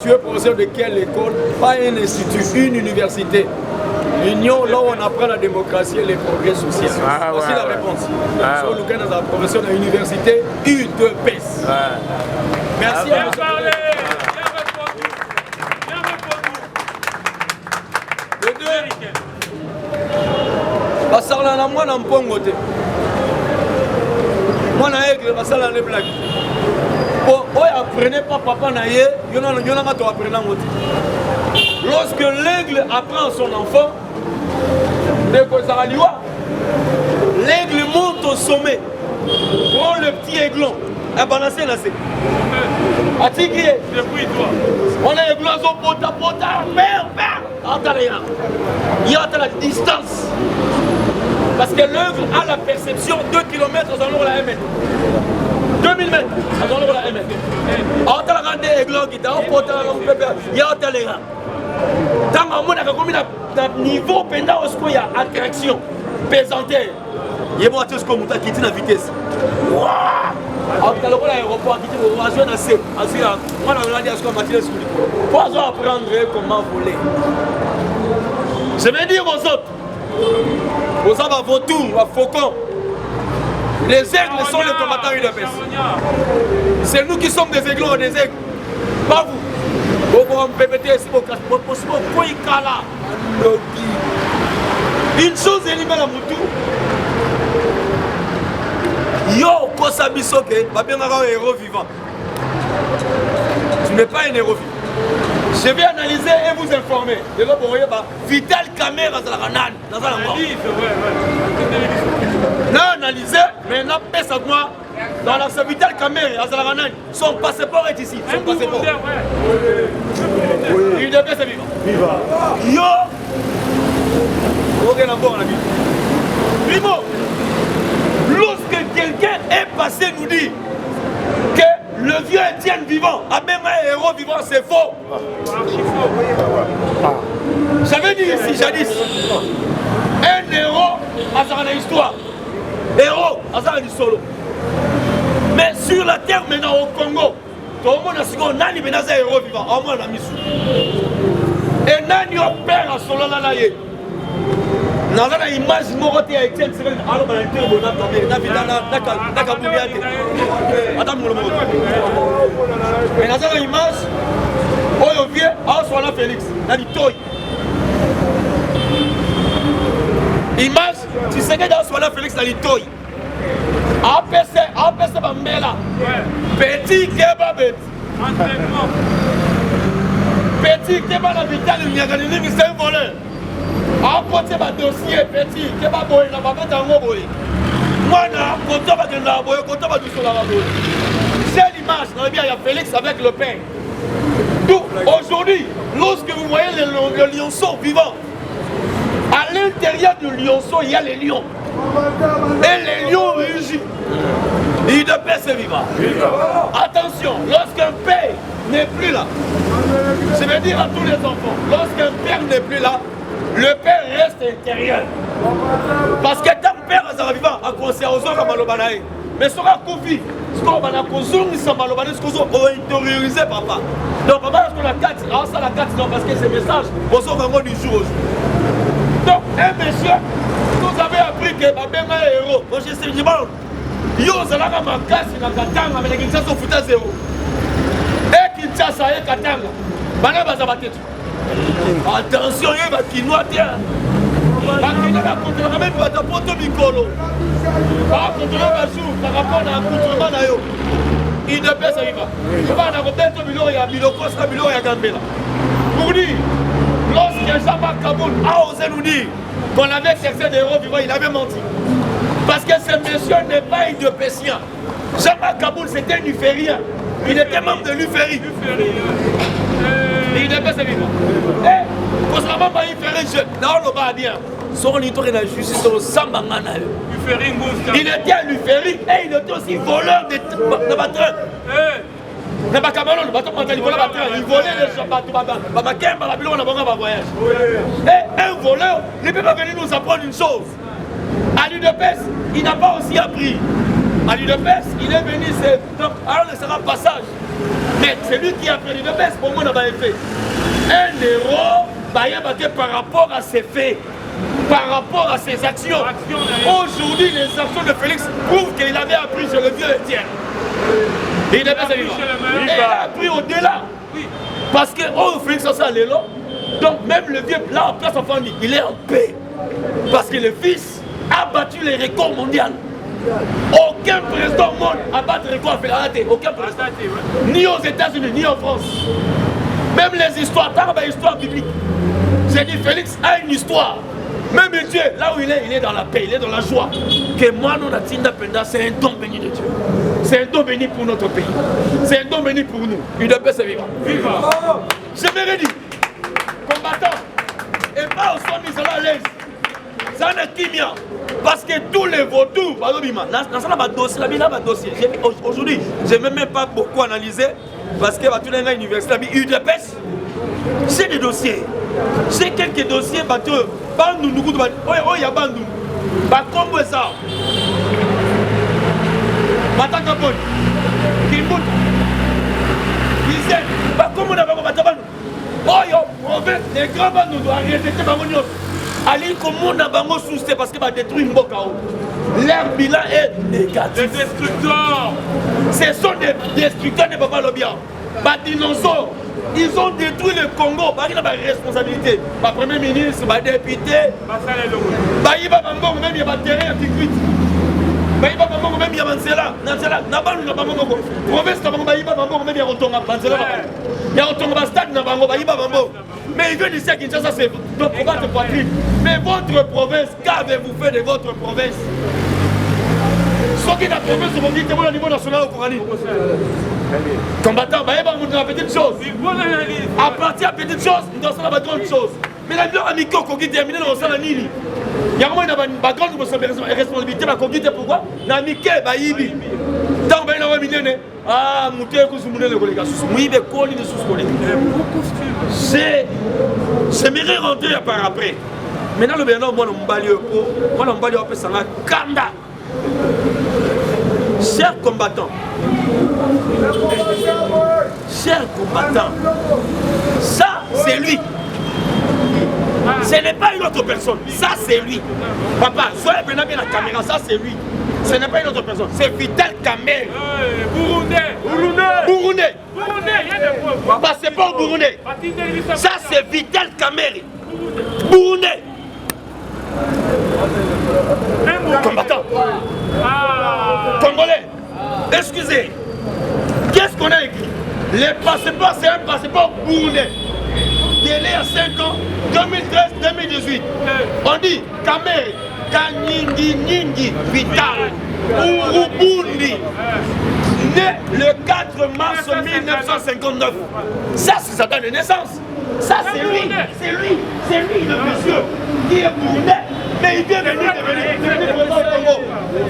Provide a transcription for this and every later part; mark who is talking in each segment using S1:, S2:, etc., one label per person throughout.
S1: Tu es professeur de quelle école? Pas un institut, une université. L'union, là où on apprend la démocratie et les progrès sociaux. Voici la réponse. Sur le cas dans la profession de l'université, U2PES. Merci.
S2: Bien parlé. Bien répondu. Bien répondu.
S1: Le deux. Basala na moi na mpongo te. Moi na aigle basala na blague. Oh, apprenez pas papa na ye, lorsque l'aigle apprend son enfant, l'aigle monte au sommet, prend le petit aiglon, et balancer la sé. Atigrié,
S2: depuis toi.
S1: on a aiglon à son pota, merde, il y a la distance. Parce que l'aigle a la perception 2 km dans la 1 mètre. 2000 mètres, à la 1 mètre. On a regardé aiglon qui t'a emporté, il y a les gars. Dans le niveau pendant où il y a attraction, pesanteur, il y a tout ce qu'on a quitté la vitesse. Alors, tu as l'aéroport qui dit au avion assez. Moi, on a dit à ce qu'on m'a dit pour apprendre comment voler. Je vais dire aux autres, à vautours, à faucons, les aigles sont les combattants UDPS. C'est nous qui sommes des aiglons et des aigles. Pas vous. Une chose est libre à Moutou. Yo, Kosabisoke, un héros vivant. Tu n'es pas un héros vivant. Je vais analyser et vous informer. Vital caméra dans la non, analyser, mais n'a pas ça moi. Dans la Vital caméra, son passeport est ici. Son passeport. Il devait se vivre. Yo! Primo, lorsque quelqu'un est passé nous dit que le vieux Étienne vivant, a même un héros vivant, c'est faux. J'avais dit ici, jadis, un héros a sa histoire. Héros a sa solo. Mais sur la terre maintenant au Congo, tout le monde a dit qu'on a un héros vivant, au moins on a mis sous. Et nani au père à solo là. Dans la image morotée à Étienne, c'est alors on a été au bonheur mais dans la image, on vient à Soala Félix, dans le toy. Image, tu sais que dans Soala Félix, dans le toy. APC Bambela, petit kebab. Petit kebab la vitale, c'est un voleur. Apporter ma dossier petit, qui va boire dans ma bête en haut. Moi, c'est l'image, il y a Félix avec le père. Donc, aujourd'hui, lorsque vous voyez le lionceau vivant, à l'intérieur du lionceau, il y a les lions. Et les lions rugissent. Il ne peut se vivre. Attention, lorsqu'un père n'est plus là, je vais dire à tous les enfants, lorsqu'un père n'est plus là, le père reste intérieur. Parce que tant père est vivant, à conseiller aux autres, mais sera confié. Ce qu'on va intérioriser papa. Donc papa, est-ce qu'on a 4? Ah, ça la 4, non, parce que c'est message, on s'en va du jour au jour. Donc, un monsieur, vous avez appris que papa est un héros. Moi, je sais, je dis, yo, c'est là que ma casse, il a Katanga, mais les Kinshasa sont foutus à zéro. Et Kinshasa et Katanga, bana baza battu. Attention, il va qui noie bien. Il va contrôler même pas ta poto micolo. Il va contrôler ma joue par rapport à un contrôlement. Il ne peut pas y va. Il va en avoir peut-être il y a Bilokos, il y a Gambela. Pour dire, lorsque Jean-Marc Kaboul a osé nous dire qu'on avait cherché des héros vivants, il avait menti. Parce que ce monsieur n'est pas un Idiopécien. Jean-Marc Kaboul, c'était un Uférien. Il était membre de l'Uférie. Il ne peut pas se vivre. Et, concernant ma Uférie jeune, non, on va bien. Son histoire de la justice, son Sambangana. Il était à l'Uférie et il était aussi voleur de train. Il volait les gens, et un voleur ne peut pas venir nous apprendre une chose. À l'UDPS, il n'a pas aussi appris. À l'UDPS, il est venu, alors il sera passage. Mais c'est lui qui a pris le best pour moi n'a pas fait. Un héros, par rapport à ses faits, par rapport à ses actions. Aujourd'hui, les actions de Félix prouvent qu'il avait appris chez le vieux Étienne. Et il a appris au-delà. Parce que Félix a ça l'élan. Donc même le vieux, là en place en famille, il est en paix. Parce que le fils a battu les records mondiaux. Aucun président au monde a battu le record à faire aucun président. Ni aux États-Unis, ni en France. Même les histoires, t'as une histoire biblique. J'ai dit Félix a une histoire. Même Dieu, là où il est dans la paix, il est dans la joie. Que moi, nous, la Tinda Penda, c'est un don béni de Dieu. C'est un don béni pour notre pays. C'est un don béni pour nous. Il doit se vivre. Viva! J'aimerais dire, combattant, et pas au son, ils sont à l'aise. Ça n'est kimia. Parce que tous les vautours, aujourd'hui, je n'ai même pas beaucoup analysé. Parce que tous les universités, UDPS, c'est des dossiers. C'est quelques dossiers, bandou, il y a bandou. Comme ça. Matakapon, Kimbut, Dizaine, comme on a bandou. Les grands bandou doivent arrêter bandou. Ali comme on a bango sous parce que va détruire Mbokao. Leur bilan est négatif.
S2: Des destructeurs.
S1: Ce sont des destructeurs de Baba Lobia. Les dinosaures, ils ont détruit le Congo. Ils ont une responsabilité. Le premier ministre, le député, il va même il y a des terrains qui cuitent. Il va même il y a Mansela. Nansela, Nabango, Nabango. Province, Nabango, il va même il y a Rotonga. Il y a Rotonga Stade, Nabango, il va même. Mais ils viennent ici à Kinshasa, c'est pour votre poitrine. Mais votre province, qu'avez-vous fait de votre province? Ce qui est la province, vous dites au niveau national au Corani. Combattant, vous avez une petite chose. À partir de petite chose, nous avons une grande chose. Mais la vie amicale, quand vous terminez dans le salon, il y a une grande responsabilité. Pourquoi? L'amicale, tant que vous avez une ah, j'aimerais rentrer par après. Maintenant, le Bénin, moi, on va Kanda. Chers combattants, ça, c'est lui. Ce n'est pas une autre personne, ça, c'est lui. Papa, soyez bien la caméra, ça, c'est lui. Ce n'est pas une autre personne, c'est Vital Kamerhe. Burundais. Passeport burundais. Ça, c'est Vital Kamerhe. Burundais. Combattant. Congolais. Excusez. Qu'est-ce qu'on a écrit? Les passeports, c'est un passeport burundais. Délai à 5 ans, 2013-2018. On dit Kamerhe, Kanyingi Vital, Urubundi, né le 4 mars 1959. Ça, c'est sa date de naissance. Ça, c'est lui. C'est lui le monsieur qui est burundais. Mais il vient venir devenir président du Congo.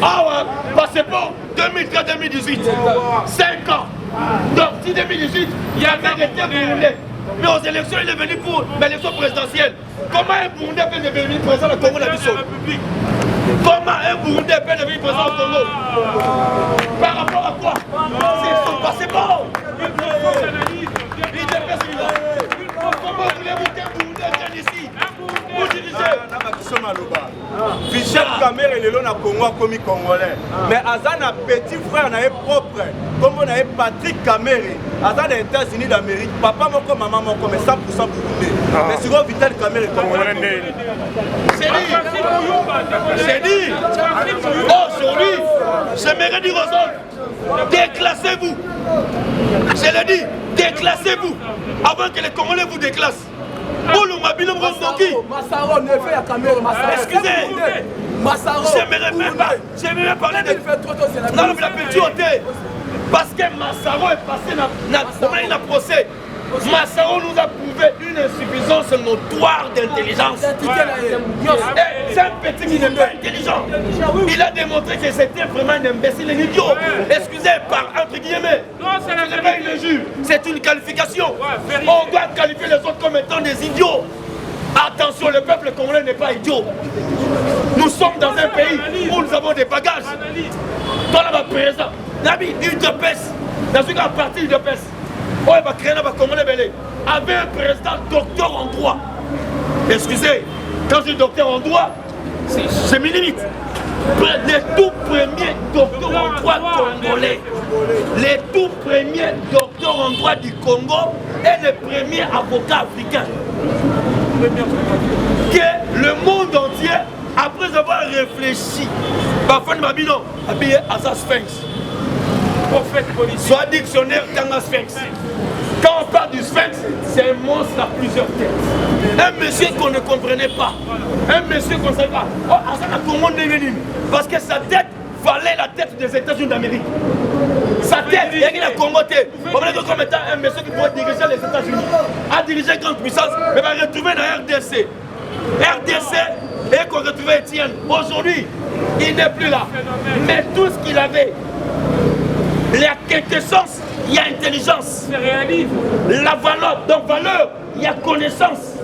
S1: Ah ouais, passeport 2013-2018. 5 ans. Donc, si 2018, il y avait été burundais. Mais aux élections, il est venu pour l'élection présidentielle. Comment un Burundais peut devenir président du Congo? Comment un Burundais peut devenir président du Congo? Par rapport à quoi? C'est son passeport. Comment voulez-vous qu'un Burundais vienne ici? Vous dirigez.
S3: Vital Kamerhe est le Congo comme Congolais. Mais Azan a petit frère n'a propre. Comme on a Patrick Kamerhe. Azan aux États-Unis d'Amérique. Papa mon comme maman mon comme 100% burundais. Mais sur Vital Kamerhe est Congolais.
S1: C'est dit. Aujourd'hui, j'aimerais dire aux autres, déclassez-vous. Je l'ai dit, déclassez-vous. Avant que les Congolais vous déclassent. Excusez, j'aimerais parler de... Non, mais la petite ôté. Parce que Massaro est passé dans un procès. Massaro nous a prouvé une insuffisance notoire d'intelligence. C'est un petit qui n'est pas intelligent. Il a démontré que c'était vraiment un imbécile, un idiot. Excusez, par entre guillemets. Ce n'est pas une injure, c'est une qualification. On doit qualifier les autres comme étant des idiots. Attention, le peuple congolais n'est pas idiot. Nous sommes dans un pays où nous avons des bagages. Dans la présence, Nabi, UDPS, dans une grande partie UDPS. il va créer un Congolais belé. Avait un président docteur en droit. Excusez, quand je dis docteur en droit, c'est mes limites. Les tout premiers docteurs en droit congolais. Les tout premiers docteurs en droit du Congo et les premiers avocats africains. Que le monde entier, après avoir réfléchi, Bafan Babino, habillé à sa sphinx. Soit dictionnaire Tanga Sphinx. Quand on parle du sphinx, c'est un monstre à plusieurs têtes. Un monsieur qu'on ne comprenait pas. Un monsieur qu'on ne savait pas. Oh, Azana Congo Névélim. Parce que sa tête valait la tête des États-Unis d'Amérique. Sa tête, il y a Congo. On va dire comme étant un monsieur qui pourrait diriger les États-Unis. A dirigé grande puissance, mais va retrouver dans la RDC. RDC, et qu'on retrouve Étienne. Aujourd'hui, il n'est plus là. Mais tout ce qu'il avait, il y a quintessence, il y a intelligence.
S2: C'est réalisme.
S1: La valeur, donc valeur, il y a connaissance.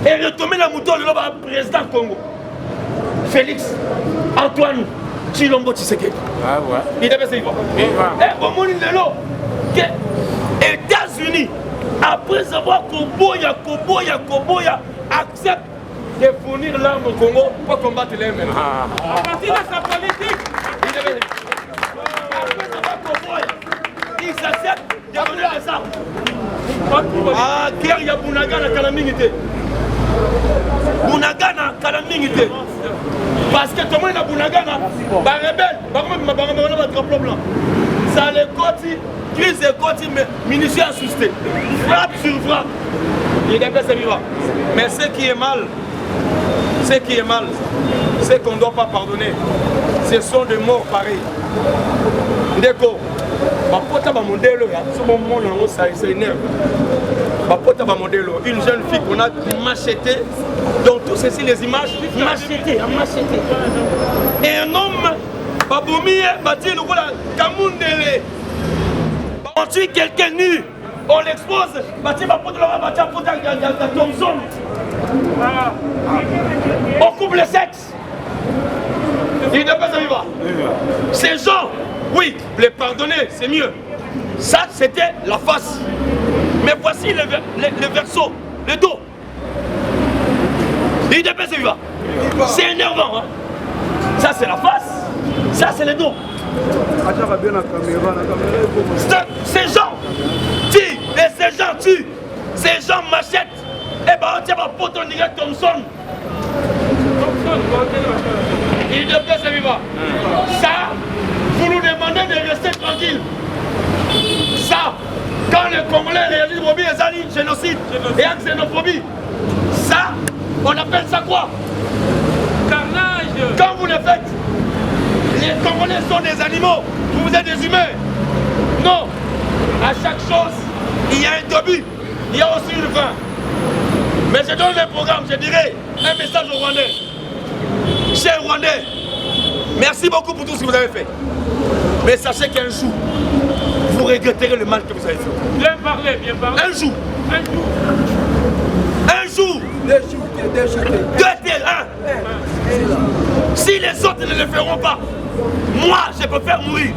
S1: Et retomber la mouton, le président Congo. Félix, Antoine, Chilombo Tshisekedi.
S3: Ah ouais.
S1: Il devait se voir. Et au monde de États-Unis, après avoir Koboya, accepte de fournir l'arme au Congo pour combattre les MNA.
S2: À partir de sa politique.
S1: Il devait après avoir Koboya, il s'accepte de donner les armes. Ah, guerre, il y a Bunagana Kalamingité. Bunagana Kalamingité. Parce que tout le monde a Bunagana, bah rebelle, bah drapeau blanc. Ça les côtés, crise et côtés, munitions assustées. Frappe sur frappe. Il est bien vivant. Mais ce qui est mal, c'est qu'on ne doit pas pardonner. Ce sont des morts pareils. D'accord. Ça énerve. Une jeune fille qu'on a machetée, donc tout ceci, les images, machetées. Et un homme, on tue quelqu'un nu, on l'expose, on coupe le sexe. Il ne peut pas vivre. Ces gens, oui, les pardonner, c'est mieux. Ça, c'était la face. Mais voici le verso, le dos. Il ne peut pas vivre. C'est énervant. Hein? Ça, c'est la face. Ça, c'est le dos. Ces gens tuent. Et ces gens tuent. Ces gens m'achètent. Et bien, on tient ma pote, on dirait Thompson. Il ne peut pas vivre. Ça, vous nous demandez de rester tranquille. Ça, quand les Congolais réalisent le génocide et la xénophobie, ça, on appelle ça quoi?
S2: Carnage.
S1: Quand vous le faites, les Congolais sont des animaux, vous êtes des humains. Non, à chaque chose, il y a un début, il y a aussi une fin. Mais je donne le programme, je dirais un message aux Rwandais. Chers Rwandais, merci beaucoup pour tout ce que vous avez fait. Mais sachez qu'un jour, vous regretterez le mal que vous avez fait.
S2: Bien parlé, bien parlé.
S1: Un jour. Deux terrains. Si les autres ne le feront pas, moi, je préfère mourir.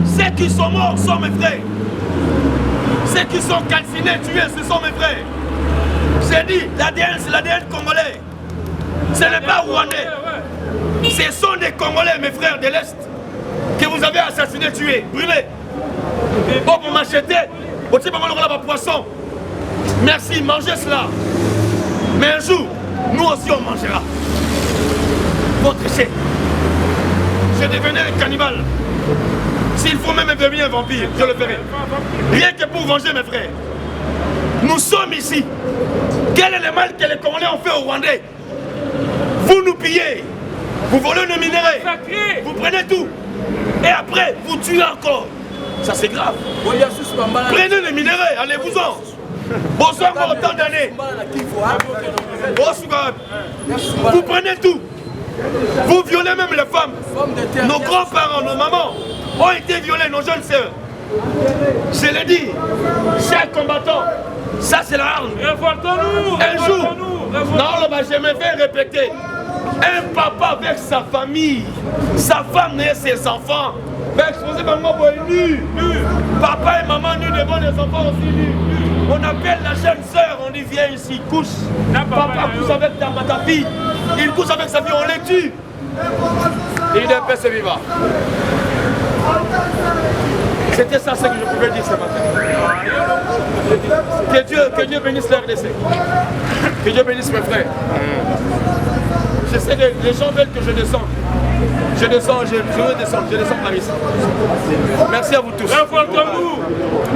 S1: Ceux qui sont morts sont mes frères. Ceux qui sont calcinés, tués, ce sont mes frères. J'ai dit, l'ADN, c'est l'ADN congolais. Ce n'est pas rwandais. Ce sont des Congolais, mes frères de l'Est, que vous avez assassinés, tués, brûlés. Bon, pour m'acheter, vous savez pas mal de poisson. Merci, mangez cela. Mais un jour, nous aussi on mangera. Votre chef. Je devenais un cannibale. S'il faut même devenir un vampire, je le ferai. Rien que pour venger mes frères. Nous sommes ici. Quel est le mal que les Congolais ont fait aux Rwandais? Vous nous pillez. Vous volez nos minéraux. Vous prenez tout. Et après, vous tuez encore. Ça c'est grave. Prenez les minéraux, allez-vous-en. Bonsoir, autant d'années. Vous prenez tout. Vous violez même les femmes. Nos grands-parents, nos mamans ont été violés, nos jeunes sœurs. Je l'ai dit, chers combattants, ça c'est la arme. Un jour, non, je me fais répéter. Un papa avec sa famille, sa femme et ses enfants, Mais exposer maman nu. Papa et maman nus devant les enfants aussi nus. On appelle la jeune sœur, on dit viens ici, couche. Papa couche avec ta fille. Il couche avec sa fille, on les tue. Il est paix, c'est vivant. C'était ça ce que je pouvais dire ce matin. Que Dieu bénisse la RDC. Que Dieu bénisse mes frères. Je sais que les gens veulent que je descende. Je descends par ici. Merci à vous tous.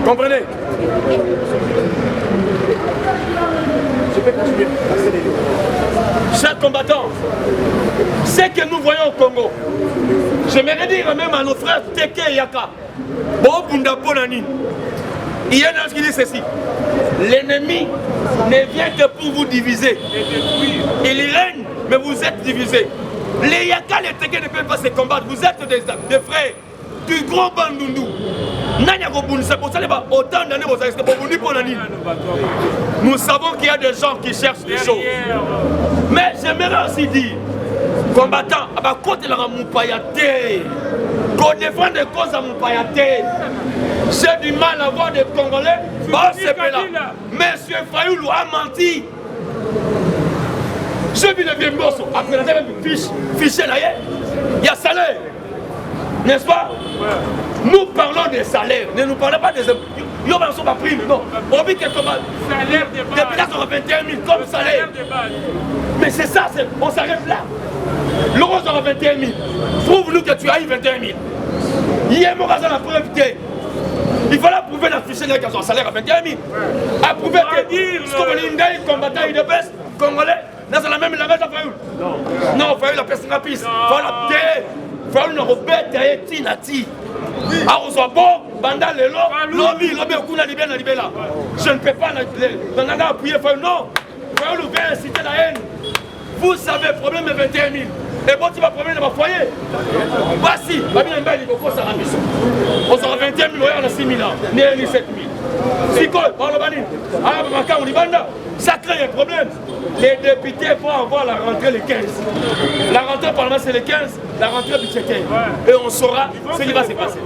S1: Comprenez? Je peux continuer. Chers combattants, ce que nous voyons au Congo, j'aimerais dire même à nos frères Teke et Yaka, il y en a qui dit ceci: l'ennemi ne vient que pour vous diviser. Il règne, mais vous êtes divisés. Les Yaka, les Teke ne peuvent pas se combattre. Vous êtes des frères du gros Bandundu. Nous savons qu'il y a des gens qui cherchent des choses. Mais j'aimerais aussi dire, combattants, qu'on défend des causes à Moupayate. J'ai du mal à voir des Congolais. Monsieur Fayoulou a menti. J'ai vu le vieux morceau. Après, il y a un fichier là, il y a salaire. N'est-ce pas? Nous parlons des salaires. Ne nous parlez pas des... Ils ne sont pas pris, non. On vit quelque part.
S2: Salaire de base.
S1: Depuis là, on a 21 000 comme salaire. Mais c'est ça, on s'arrête là. L'euro aura 21 000. Prouve-nous que tu as eu 21 000. Hier, mon gars, la preuve que il fallait prouver l'afficher avec son salaire à 21 000. À prouver que ce qu'on a dit, combattant UDPS, Congolais, dans la même langage à Fayoul. Non, Fayoul a personne à piste. Fayoul n'a pas été tinati. Je ne peux pas appuyer Fayoul. Non, Fayoul vient inciter la haine. Vous savez, le problème est 21 000. Et bon, tu vas problème dans mon foyer. Voici, on sera 21 000, on a 6 000 ans, 7 000. Ça crée un problème. Les députés vont avoir la rentrée le 15. La rentrée parlement c'est le 15, la rentrée budgétaire. Et on saura ce qui va se passer.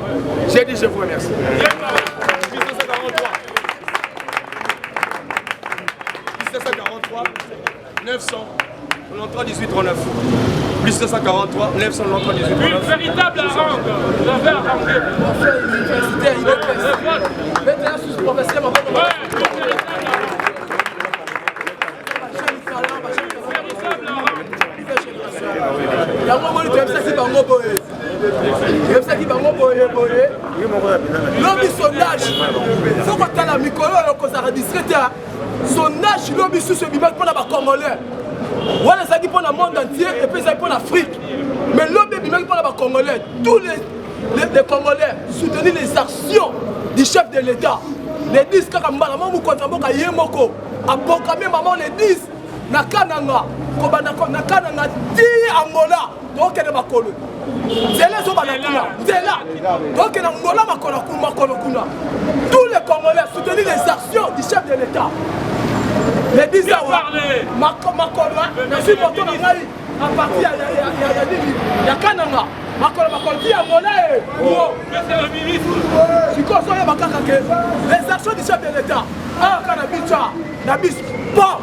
S1: J'ai dit, je vous remercie. 1743, 900. 18 39 plus 243 993 18 39.
S2: Une véritable harangue. Vous avez harangué.
S4: Universitaire, il est maintenant sous professeur. L'homme sondage, il faut que tu aies la micro, sondage, l'homme sous ce bimage pour la Congolais. Voilà, ça dit pour le monde entier et puis ça dit pour l'Afrique. Mais l'homme bimage pour la Congolais, tous les Congolais soutenir les actions du chef de l'État. Les 10 Kakambala, maman Moukontamboka Yemoko, a proclamé maman les 10 Nakananga, Nakananga, 10 Angola, donc elle est ma colo. C'est là, c'est là. Donc elle est Angola, ma colo. Tous les Congolais soutenir les actions du chef de l'État. Les 10 ans, ma colo, je suis monté à partir il y a Kananga. Les actions du chef de l'État. Ah, Nabis, bon,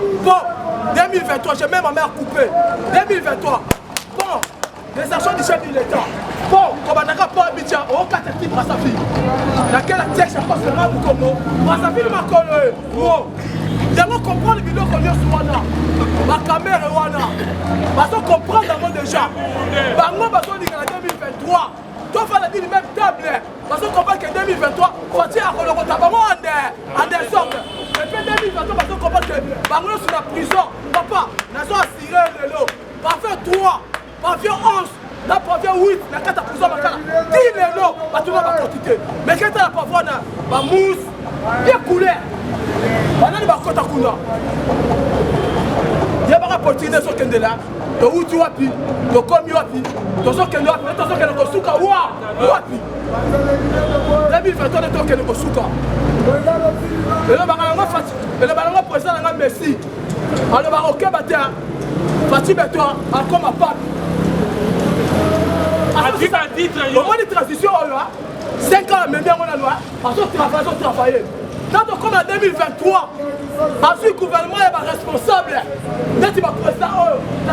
S4: 2023, j'ai même ma mère coupée. 2023, bon, les actions du chef de l'État. Bon, comme on n'a pas habitué au 4 types à sa fille. Laquelle a tête, je pense que là, vous comme à sa fille, ma collègue. Bon, d'abord comprendre le vidéo qu'on est sur Wana. Ma caméra est Wana. Parce qu'on comprend d'abord déjà. Bango, parce qu'on dit qu'en 2023, toi, il faut dire même table. Parce qu'on comprend que 2023, Fatih a coloré Bango en décembre. Et puis 2023, parce qu'on comprend que Bango est sur la prison. Papa, nous avons assuré de l'eau. Parfait 3, parfait 11. Là, parfait 8, la 4 à prison, 10 les lots, tout le monde va quantité. Mais quand tu as parfois la mousse, bien coulé. On a des bacotes à Kuna. Il y a pas de politique de ce qu'on est là. De où tu wapi, de comme tu wapi, de ce qu'on est wapi, de ce qu'on est Kosuka, wapi. 2023, de ce qu'on est Kosuka. Et là, on a président, on a Messi. On a OK, Fatima, toi, encore ma part. Comment les transitions, 5 ans, même bien, on a loi, travailler. Quand on est en 2023, parce que le gouvernement est responsable, net il va président, le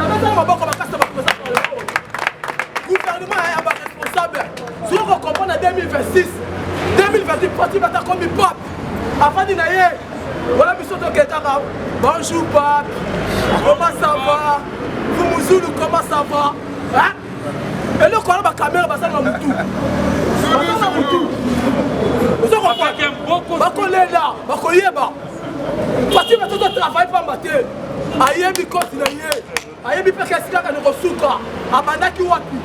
S4: gouvernement est responsable. Si on comprend en 2026, 2028, parti va comme une pape. Avant de naïe, voilà, monsieur Toketara, bonjour pape, comment ça va? Fumuzoulou, comment ça va? Hein? Et là, quand on a la caméra, on va dans le tout. Vous comprenez? Bakolela, bakoyeba. Parce que tout le travail pas maté. Ayebi continue. Ayebi parce que c'est là qu'on reçoit. Abandaki wapi.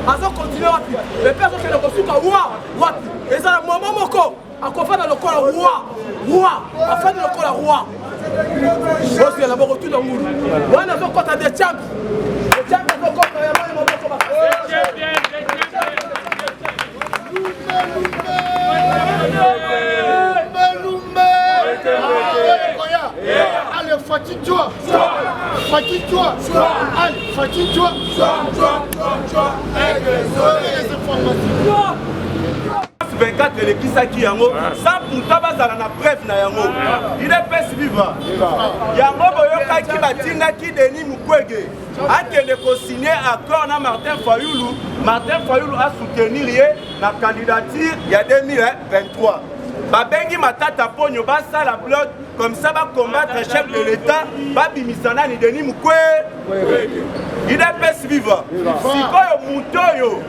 S4: Azo continue wapi. Les personnes qui le reçoivent wapi. Et ça la maman moko. Akofa dans le corps roi. Afin de le corps roi. Parce que la retour dans moule. Ouais, on a encore des champs. Les champs sont encore vraiment
S5: allez, fatigue-toi. Fatigue-toi. Allez, fatigue-toi. Les informations.
S3: 24 elekisaki yango sans pourtant bazala na bref na yango il est pesi viva yango boyokaki batindaki Denis Mukwege akende kosigner accord na Martin Fayulu a soutenir ye na candidature ya 2023 babengi Matata Ponyo basala bloc comme ça va combattre chef de l'État babimisana ni Denis Mukwege il est pesi viva sikoyo mutoyo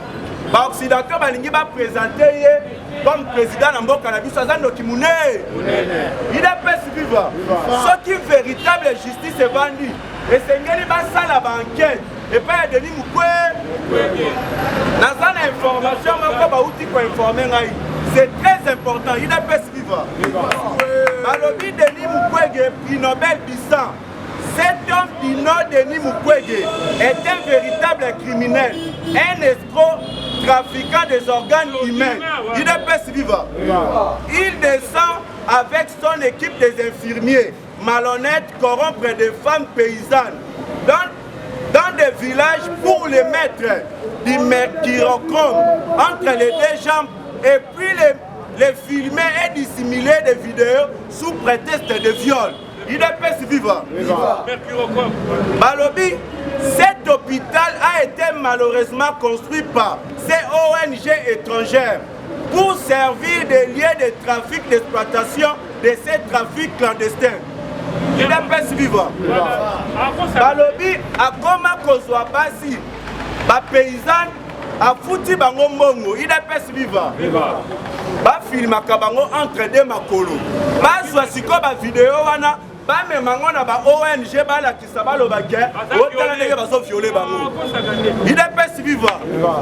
S3: ba occidentaux balingi ba présenter comme président na mboka na biso azando kimune il est pesi viva ce qui véritable justice est vendu et sengeli ba sala ba enquête et pas Denis Mukwege na information moko ba uti ko informer ngai c'est très important il est pesi viva balobi Denis Mukwege prix Nobel Bissan. Cet homme du nom Denis Mukwege est un véritable criminel, un escroc trafiquant des organes humains. Il est pesi viva. Il descend avec son équipe des infirmiers, malhonnêtes, corrompre des femmes paysannes dans des villages pour les mettre du mercurochrome entre les deux jambes et puis les filmer et dissimuler des vidéos sous prétexte de viol. Il est pesi viva. Balobi, cet hôpital a été malheureusement construit par ces ONG étrangères pour servir des lieux de trafic d'exploitation de ces trafics clandestins. Il est pesi viva. Balobi, à Goma Kozwa Basi, ba paysanne, a fouti bango mbongo. Il est pesi viva. Ba filmaka bango entre deux makolo. Bazwa siko ba vidéo wana. Même na ba ONG balakisa balobake otala ndenge bazoviole bango il est pesi viva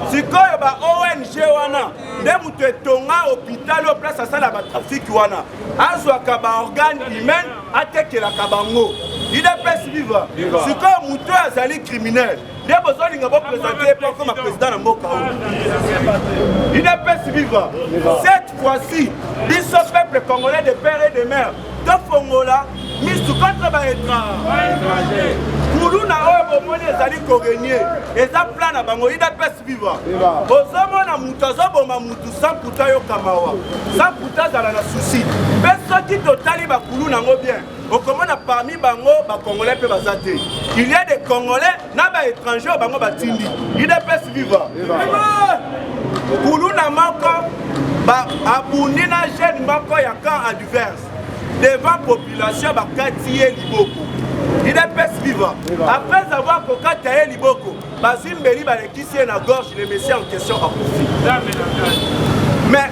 S3: sikoyo ba ONG wana nde mutu etonga hôpital o place asala ba trafic wana azwaka ba organe humain atekelaka bango il est pesi viva sikoyo mutu azali criminel nde bozolinga boprésenter po comme président na mboka il est pesi viva cette fois-ci biso peuple congolais de père et de mère tofongola misu contre baetra kuluna oyo bomoni ezali korenye eza plan na bango ida pesi viva ozomona mutu azoboma mutu sans puta yokamawa sans puta azala na souci mpe soki totali bakulu nango bien okomona parmi bango bakongolais mpe baza te il y a des congolais na baétranger oyo bango batindi ida pesi viva kuluna moko abundi na jeune moko ya camp adverse devant population bakati ye liboko il est pesi viva après avoir kokata ye liboko bazwi mbeli balekisi ye na gorge le monsieur en question akufi mais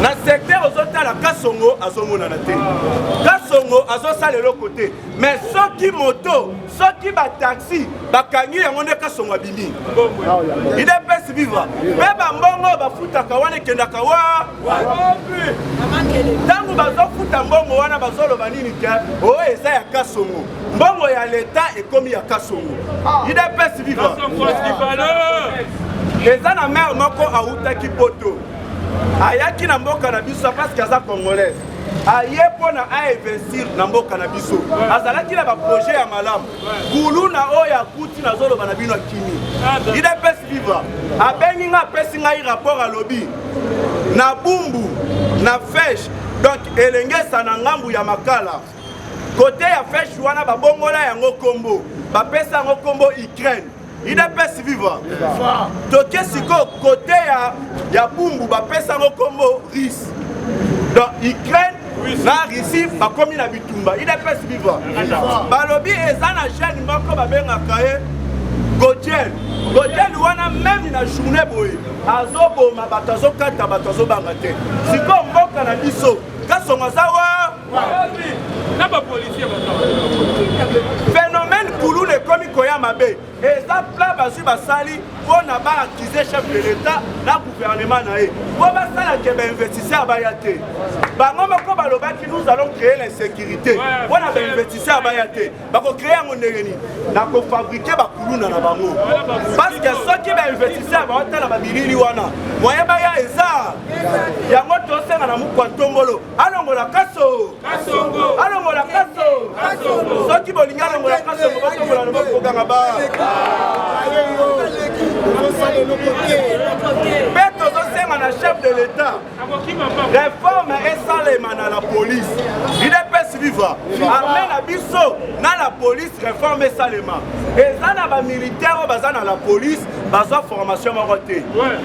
S3: na secteur ozotala Kasongo azomonana te Kasongo azosala eloko te mais soki moto soki bataxi bakangi yango nde Kasongo abimi il est pesi viva mpe bambongo bafutaka wana ekendaka ntango bazofuta mbongo wana bazoloba nini te oyo eza ya Kasongo mbongo ya leta ekomi ya Kasongo il est pesi viva eza na mare moko autaki poto ayaki na mboka na biso parce que aza congolaise aye pona a investir na mboka na biso azalaki na ba projet ya malamu kulu na oyo akuti na zolo bana bino akini idps vivre abengi nga apesi ngai rapport alobi na bumbu na fesh donc elengesa na ngambu ya makala kote ya fesh wana babongola yango kombo bapesa yango kombo Ukraine idps vivre toke siko kote ya bumbu bapesa yango kombo Russe donc Ukraine na Russie bakomi na bitumba idps vivre balobi eza na jeune moko babengaka ye Godiel wana même na journée boye azoboma bato azokata bato azobanga te siko mboka na biso kasongo zawa
S2: na ba policier
S3: phénomène kulu le komi koya mabe eza pla bazwi basali mpona baaccuser chef de l'état na gouvernement na ye po basalaki bainvestisseur baya te bango moko balobaki nous allons créer l'insécurité mpona bainvestisseur baya te bakocréer yango ndenge nini na kofabrike bakuluna na bango parce que soki bainvestisseur baotala babilili wana moye baya eza yango tosenga na mokwa ntombolo alongola kaso alongola kaso soki bolingi alongola kaso botombola nobokoganga ba mpe tozosenga na chef de l'état réforme esalema na la police idps vivre arme na biso na la police réforme esalema eza na bamilitaire oyo baza na la police bazwa formation moko te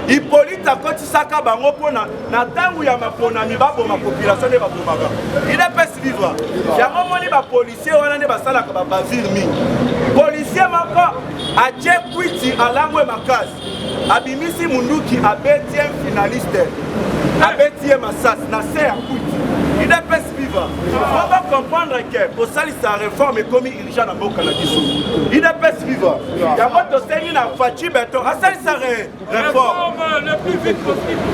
S3: Hippolyte akotisaka bango mpona na ntango ya maponami baboma population nde babomaka idps vivre yango moni bapolisier wana nde basalaka babavire mingi policier moko atie kwiti alangwe makasi abimisi munduki abetie finaliste abetie masasi na se ya kwiti idps vivre faut comprendre que kosalisa réforme ekomi urgent na mboka na biso idps vivre yango tosengi na Fachi Beton asalisa réforme
S2: le plus vite possible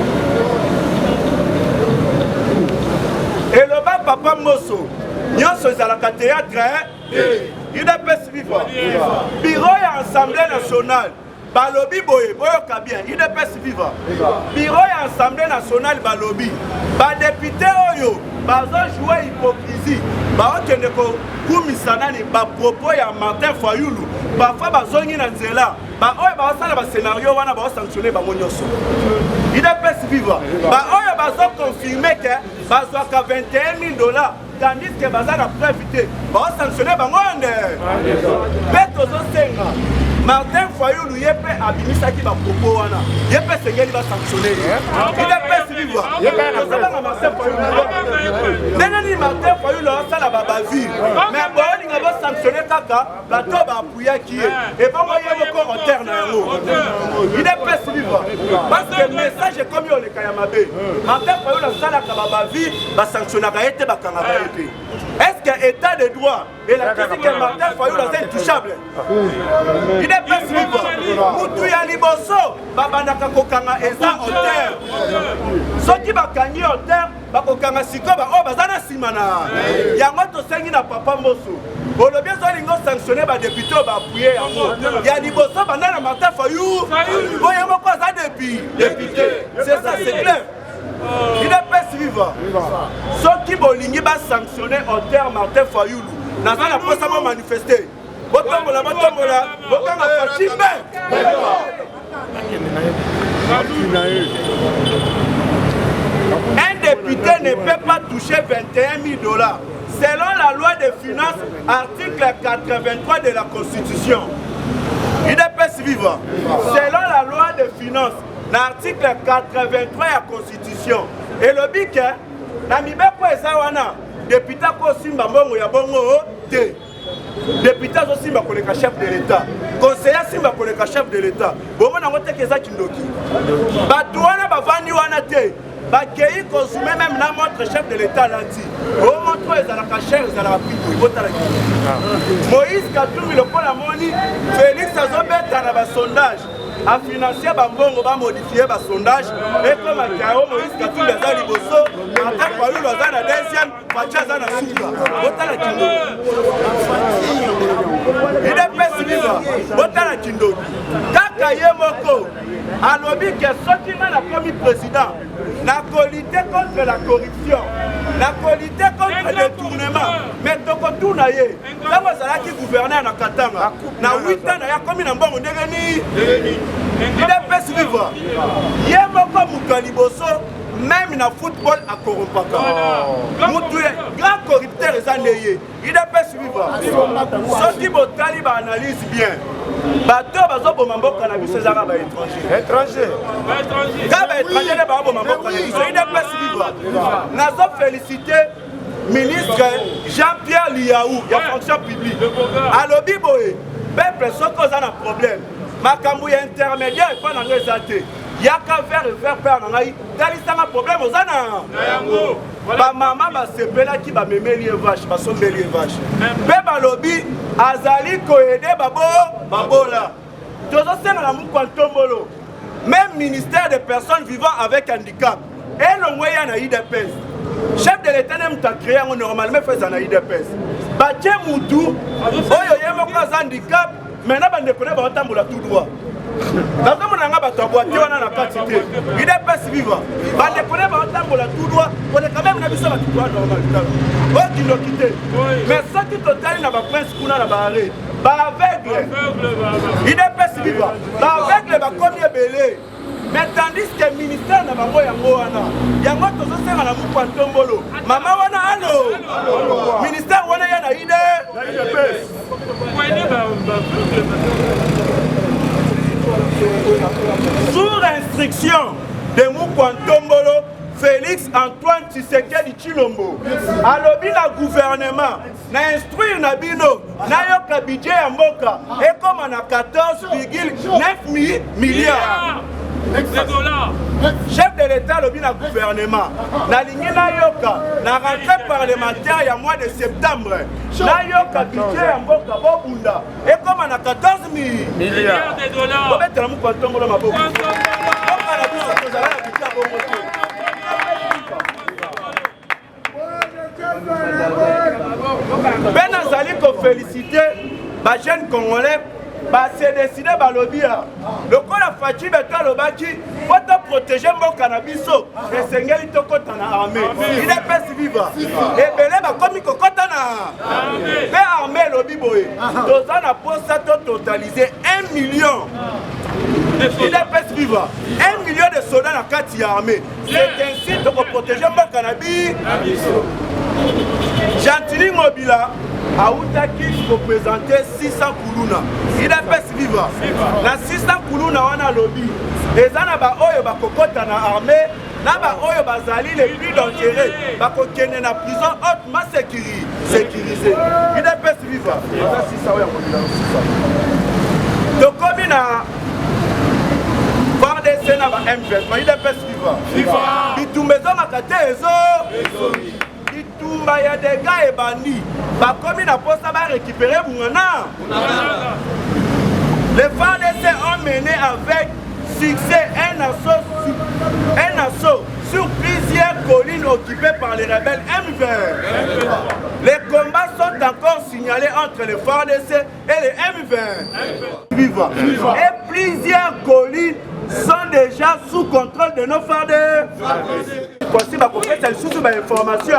S3: eloba papa moso nyonso ezalaka théâtre idps vivre bureau ya assemblée nationale balobi boye boyoka bien idps vivre bureau ya assemblée nationale balobi badepute oyo bazojoue hypocrisie baokende kokumisa nani bapropos ya Martin Fayulu parfois bazongi na nzela baoyo baosala bascénario wana baosanctionne bango nyonso idps vivre baoyo bazoconfirme ke bazwaka $21,000 tandis que baza na preuve te baosanctionne bango nde mpe tozosenga Martin Fayulu ye mpe abimisaki bapropos wana ye mpe sengeli basanctionne ye idps vivre tozobanga Martin Fayulu ndenge nini Martin Fayulu asala babavire mais bolinga bosanctionne kaka bato baapuyaki ye ebongo ye moko auteur na yango idps vivre parce que message ekomi oleka ya mabe Martin Fayulu asalaka babavire basanctionnaka ye te bakangaka ye te est-ce que état de droit elakisi ke Martin Fayulu aza intouchable idps vivre mutu ya liboso babandaka kokanga eza auteur soki bakangi auteur bakokanga sikoyo baoyo baza na nsima na yango tosengi na papa mboso olobi ezolinga osanctionne badepute oyo baapuye yango ya liboso banda na Martin Fayulu oyo moko aza député c'est ça c'est clair idps vivre soki bolingi basanctionne auteur Martin Fayulu naza na posa mo manifester botombola bokanga Fachi un député ne peut pas toucher $21,000 selon la loi des finances article 83 de la Constitution idps vivre selon la loi des finances l'article 83 ya Constitution elobi ke na mibeko eza wana député akosimba mbongo ya bongo te député azosimba koleka chef de l'état conseiller asimba koleka chef de l'état bomona yango teke eza kindoki bato wana bavandi wana te bakei konsume même na montre chef de l'état lati omontre ezalaka cher ezalaka prix botalaki Moïse Katumbi lokola moni Félix azobeta na basondage afinancier bambongo bamodifie basondage ekomaka o Moïse Katumbi aza liboso Martin Fayulu aza na deuxième Fachi aza na suka botalaki idps viva botala kindoki kaka ye moko alobi ke soki nga nakomi président nakolite contre la corruption nakolite contre le détournement mais tokotuna ye ntango azalaki gouverneur na Katanga na 8 ans naya komi na mbongo ndenge nini idepesi viva ye moko moto ya liboso même na football à Korompaka. Grand corrupteur est année. Il est pas suivant. Ceux qui vont analyse bien. Bateau bazo bomambo cannabis ces arabes étrangers. Quand étranger les babos mambo cannabis, il est pas suivant. Nazo féliciter ministre Jean-Pierre Liaou, il y a fonction publique. Alors biboé, peuple sans cause un problème. Makambu intermédiaire pas dans les athées. Yaka faire père nangai talisanga problème ozana ba mama ba sepela ki ba memeli vache ba sombeli vache be balobi azali ko aider babola tozo sena na mu kwantombolo même ministère des personnes vivant avec handicap et le moyen na IDPS chef de l'état n'aime ta créer normalement fait ça na IDPS ba tchemutu oyo yemo ko handicap maintenant ba ndekone ba otambola tout droit. Dans le monde, on a un quantité. Il est pas vivant. Les collègues tout droit. On est quand même la mission tout droit normal. Qui l'ont quitté. Mais ceux qui total n'a pas prince qu'on a aveugle. Il est pas vivant. Aveugle va combien belé. Mais tandis que le ministère n'a pas moyen. Il y a moi qui se à la Moupantombolo. Maman, on a allo. Ministère, on a une idée. Sous instruction de Moukwantombolo, Félix Antoine Tshisekedi Tshilombo, alobi la gouvernement, na instruire na bino, na yoka budget ya mboka, et comme on a 14,9 milliards. Chef de l'État, le gouvernement, na ligne na yoka, na rentrée parlementaire il y a mois de septembre, na yoka budget ya mboka bobunda, et comme on a 14 milliards de dollars. On va mettre la mou kwantongo ma boka. Ben azali ko féliciter ba jeune congolais. C'est décidé par le bien. Le corps a fatigué le baki pour te protéger mon cannabis. Et Seigneur, il te compte en armée. Il est pas vivant. Et Belé va comme il compte en armée. Mais armée, le biboé. Dans un apport, ça a totalisé 1 million. Il est pas vivant. 1 million de soldats dans 4 armées. C'est ainsi que pour protéger mon cannabis. Gentili Mobila a Outaki représenté 600 Koulouna. Il est pas vivant. La 600 Koulouna on a lobby. Les Anaba Oyo Bakokota na armée, Naba Oyo Bazali les plus dangereux. Bakokene na prison hautement sécurisée. Il est pas vivant. Donc comme il a VARDC na ba M20, il est pas vivant. Il tout maison à Katezo. Tumba ya des gars et bandits. Bah comme il a pas ça va récupérer Boungana. Les FARDC ont mené avec succès un assaut sur plusieurs collines occupées par les rebelles M20. Les combats sont encore signalés entre les FARDC et les M20. Et plusieurs collines sont déjà sous contrôle de nos FARDC. Voici ma conférence, elle sous information.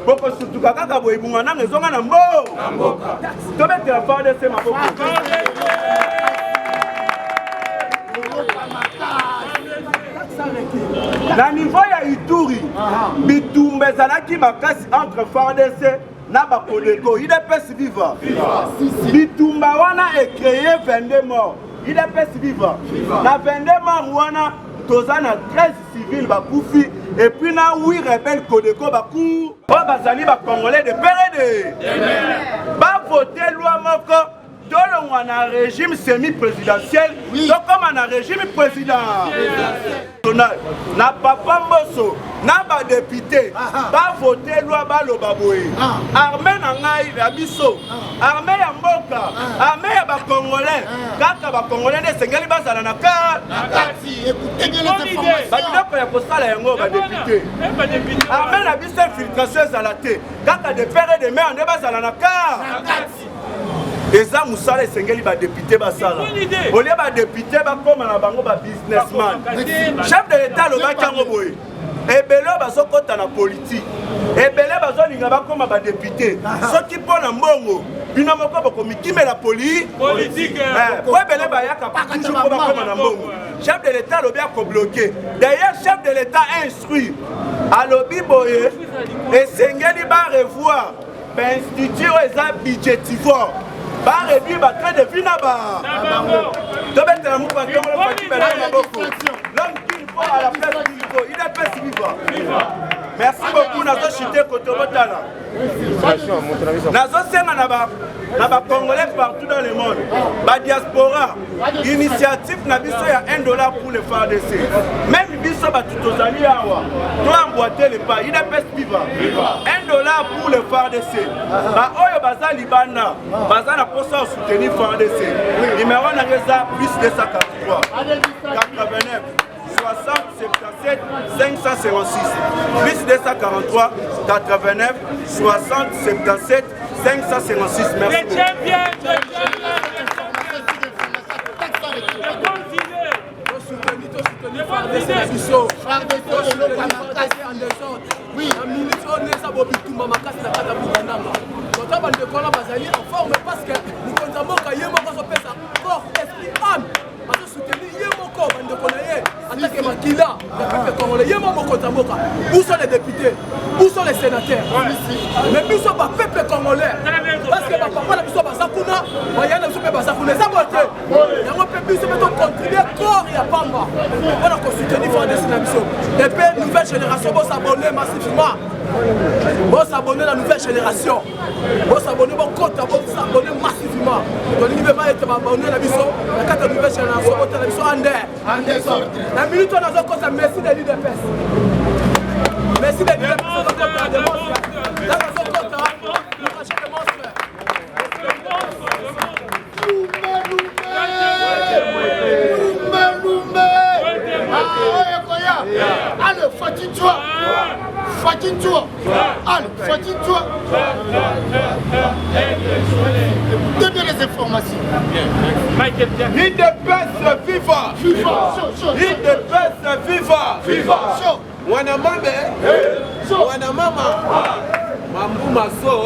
S3: Pourquoi surtout quand vous avez besoin de maison en Ambo. Tu mets la FARDC ma boca. Na niveau ya Ituri, bitumbe zalaki makasi entre FARDC na Bakodeko, il est pas vivant. Bitumba wana est créé 22 morts. Il est pas vivant. Na 22 morts wana tozana 13 civils bakoufi et puis na 8 rebelles Kodeko bakou. Ba bazali ba Congolais de péré de. Ba voter loi moko. Donc on a un régime semi-présidentiel, donc comme on a un régime président. Na papa Mbosso, na ba député, ba voter loi ba lo baboué. Armée na ngai ya biso, armée ya mboka, armée ya ba Congolais, kaka ba Congolais de sengeli bazala na kati. Écoutez bien les informations. Ba biloko ya kosala yango ba député. Armée na biso infiltration ezala te, kaka de faire de mer nde bazala na kati. eza musala esengeli badepute basala olie badepute bakoma na bango babusinessman chef de l'état alobaki yango boye ebele bazokɔta na politike ebele bazolinga bakoma badepute soki mpo na mbongo bino moko bokomikimela politike po ebele bayaka toujours mpo bakoma na mbongo chef de l'état alobi akobloke d'ailleurs chef de l'état instruit alobi boye esengeli barevoir bainstitut oyo eza budgetivore baréduire batrain de vie na tobetela moka ntongolo fakibela maboko l'homme qu'il faut à la place qu'il faut il est pas vivant. Merci beaucoup nazochite kotobotala nazosenga na bacongolais partout dans le monde badiaspora initiative na biso ya $1 pour le FARDC même biso batu tozali awa toemboite le pas il est pas vivant $1 pour le FARDC baoyo baza libanda baza na posa soutenir FARDC numéro na eza plus 243 89 60 77 556 plus 243 89 60 77 556. Merci.
S4: Où sont les députés? Où sont les sénateurs? Mais nous sommes pas peuple congolais. Parce que papa la biso basakuna, bayana biso pe basakuna ça voté. Yango peuple biso peut contribuer corps ya pamba. On a soutenir FARDC na biso. Et puis nouvelle génération vont s'abonner massivement. Vont s'abonner la nouvelle génération. Vont s'abonner vont compte vont s'abonner massivement. Donc il ne veut pas être abonné la biso. La carte nouvelle génération vont la biso en la minute on a encore ça merci de l'UDPS. Merci de l'UDPS.
S5: Allez, fatigue-toi. Fatigue-toi. Allez, fatigue-toi. Donne les informations.
S3: Il dépasse FIFA. Il dépasse FIFA. Wanamambe. Wanamama. Mambu Maso.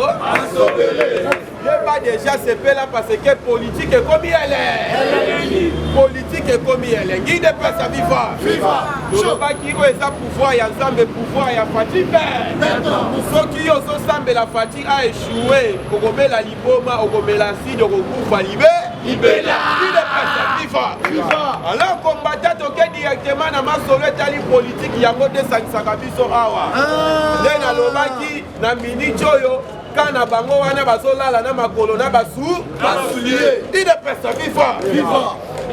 S3: Je ne vais pas déjà se faire là parce que politique est comme elle est. Politique est comme elle est. Qui dépasse sa FIFA. Je ne veux pas qu'il y ait un pouvoir, il y a un pouvoir, il y a fatigue. Ceux qui ont ensemble la fatigue a échoué. Pour remettre la liboma, pour remettre la scie, pour remettre qui dépasse sa FIFA. Alors, combattant directement dans ma solette politique, il y a des sanctions awa. Then alobaki na minute oyo kana bango wana bazolala na makolo na basulier il dépasse sa FIFA.